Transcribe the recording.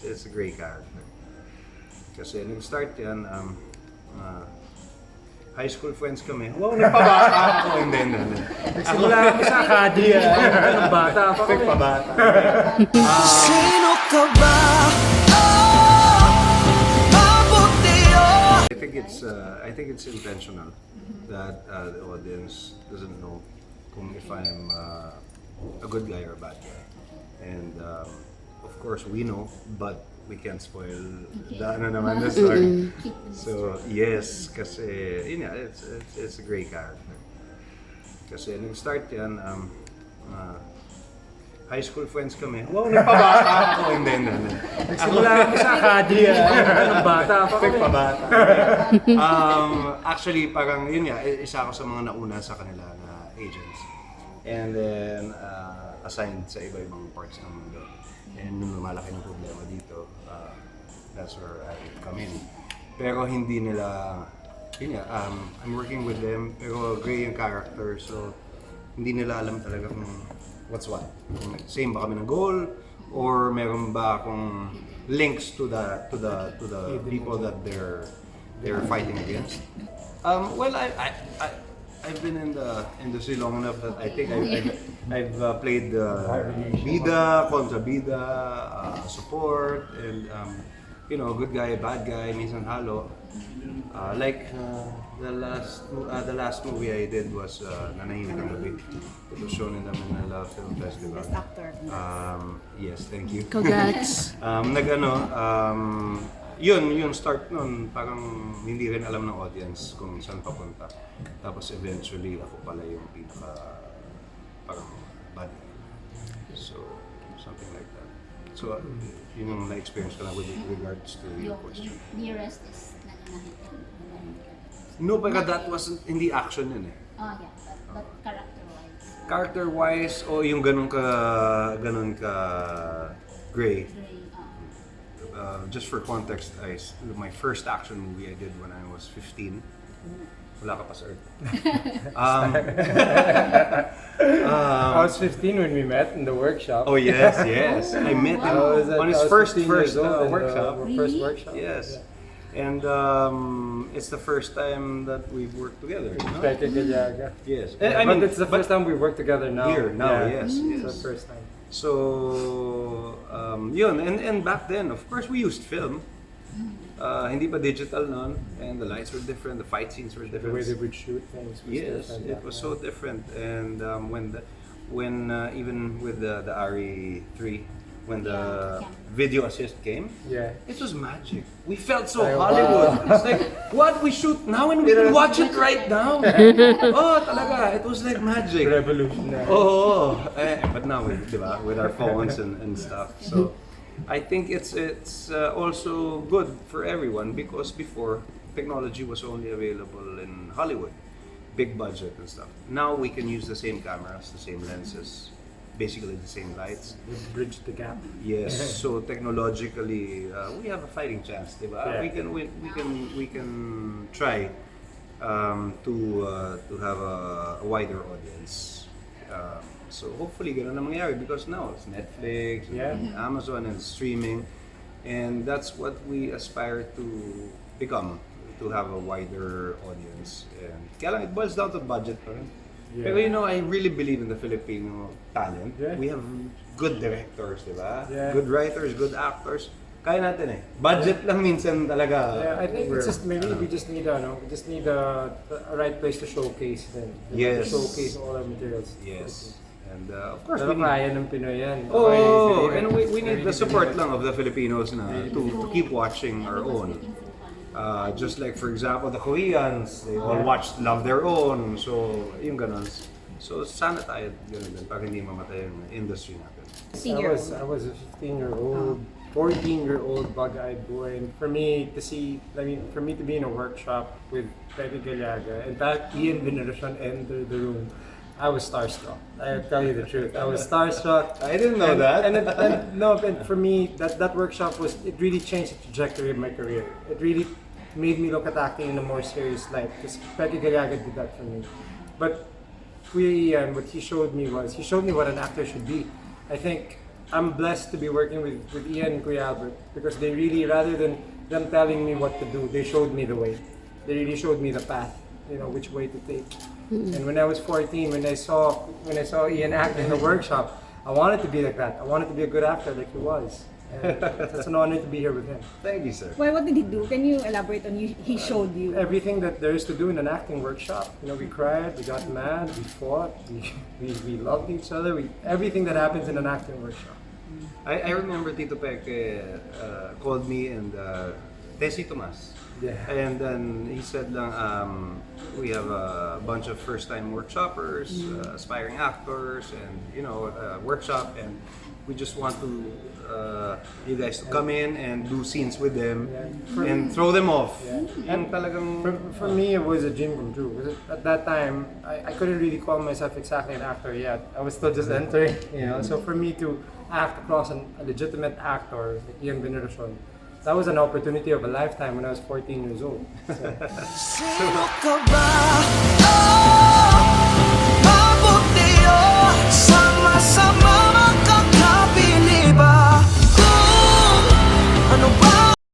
it's a great character. Kasi nag-start yan, high school friends kami. Wow, nagpabata ako. Hindi. Nagsimula kami sa academy. Anong bata pa kami. Nagpabata. Sino ka ba? Oh, mabuti oh. I think it's intentional that the audience doesn't know kung if I'm a good guy or a bad guy. And of course we know, but we can't spoil the story. So yes, kasi yun nga, it's a great character. Kasi nag-start yan, high school friends kami. Wow, nagpabata ako. Hindi. Nagsimula kami sa academy. Anong bata pa kami. Nagpabata. Actually, parang yun nga, isa ako sa mga nauna sa kanila na agents. And then, assigned sa iba-ibang parts ng mundo. And nung lumalaki ng problema dito, that's where I come in. Pero hindi nila, yun nga, I'm working with them, pero gray yung character, so hindi nila alam talaga kung what's what. Kung same ba kami ng goal, or meron ba akong links to the people that they're fighting against. Well, I've been in the industry long enough that I think I've played bida, kontra bida, support, and you know, good guy, bad guy, minsan halo. Like the last movie I did was Nanahimik ang Gabi. It was shown in the Manila Film Festival. Best actor. Yes, thank you. Congrats. Yung start nun, parang hindi rin alam ng audience kung saan papunta. Tapos eventually, ako pala yung parang bad. So, something like that. So, yun yung na-experience ko lang with regards to your question. Nearest is Nanahimik. No, pero that wasn't, hindi action yun eh. Oh yeah, but character-wise. Character-wise, o yung ganun ka gray. Just for context, my first action movie I did when I was 15. Wala ka pa, sir. I was 15 when we met in the workshop. Oh yes. I met him on his first workshop. First workshop. Yes. And it's the first time that we've worked together. No? Yes. But it's the first time we worked together now. Here, now, yes. It's the first time. So, yun. And back then, of course, we used film. Hindi pa digital noon, and the lights were different, the fight scenes were different. The way they would shoot things was different. It was so different. And when even with the Ari 3, when the video assist came, it was magic. We felt so Hollywood. Wow. It's like, what we shoot now and we can watch it right now. Oh, talaga, it was like magic. Revolutionary. Oh, but now with our phones and stuff. So I think it's also good for everyone, because before technology was only available in Hollywood, big budget and stuff. Now we can use the same cameras, the same lenses, basically the same lights. We bridge the gap. Yes. So technologically, we have a fighting chance, diba? Yeah. We can try to have a wider audience. So hopefully ganun na mangyari, because now it's Netflix, and Amazon, and streaming, and that's what we aspire to become, to have a wider audience. And kaya lang, it boils down to budget pa rin. Yeah. Pero you know, I really believe in the Filipino talent. Yeah. We have good directors, di ba? Yeah. Good writers, good actors. Kaya natin eh. Budget lang minsan talaga. Yeah, I think it's just maybe we just need a right place to showcase them. Yes. To showcase all our materials. Yes. And of course, Pero we kaya ng Pinoy yan. Oh, and we need the support lang of the Filipinos na to keep watching our own. Just like, for example, the Koreans, they all love their own. So, yung ganun. So, sana tayo ganun din para hindi mamatay yung industry natin. I was a 15-year-old, 14-year-old bug-eyed boy, and for me to be in a workshop with Pepe Galiaga, and that Ian Veneracion entered the room, I was starstruck. I'll tell you the truth. I was starstruck. I didn't know that. And for me, that workshop it really changed the trajectory of my career. It really made me look at acting in a more serious light, because Pepe Galiaga did that for me. But what he showed me what an actor should be. I think I'm blessed to be working with Ian and Kuya Albert because they really, rather than them telling me what to do, they showed me the way. They really showed me the path, which way to take. And when I was 14, when I saw Ian act in the workshop, I wanted to be like that. I wanted to be a good actor like he was. And it's an honor to be here with him. Thank you, sir. Well, what did he do? Can you elaborate on he showed you? Everything that there is to do in an acting workshop. We cried, we got mad, we fought, we loved each other. Everything that happens in an acting workshop. I remember Tito Peke called me and Tessie Tomas. Yeah. And then he said lang, we have a bunch of first-time workshoppers, aspiring actors, and workshop, and we just want to you guys to come in and do scenes with them and throw them off. Yeah. And talagang For me, it was a dream come true. Because at that time, I couldn't really call myself exactly an actor yet. I was still just entering, So for me to act across a legitimate actor like Ian Veneracion, that was an opportunity of a lifetime when I was 14 years old. So. Sino ka ba? Oh!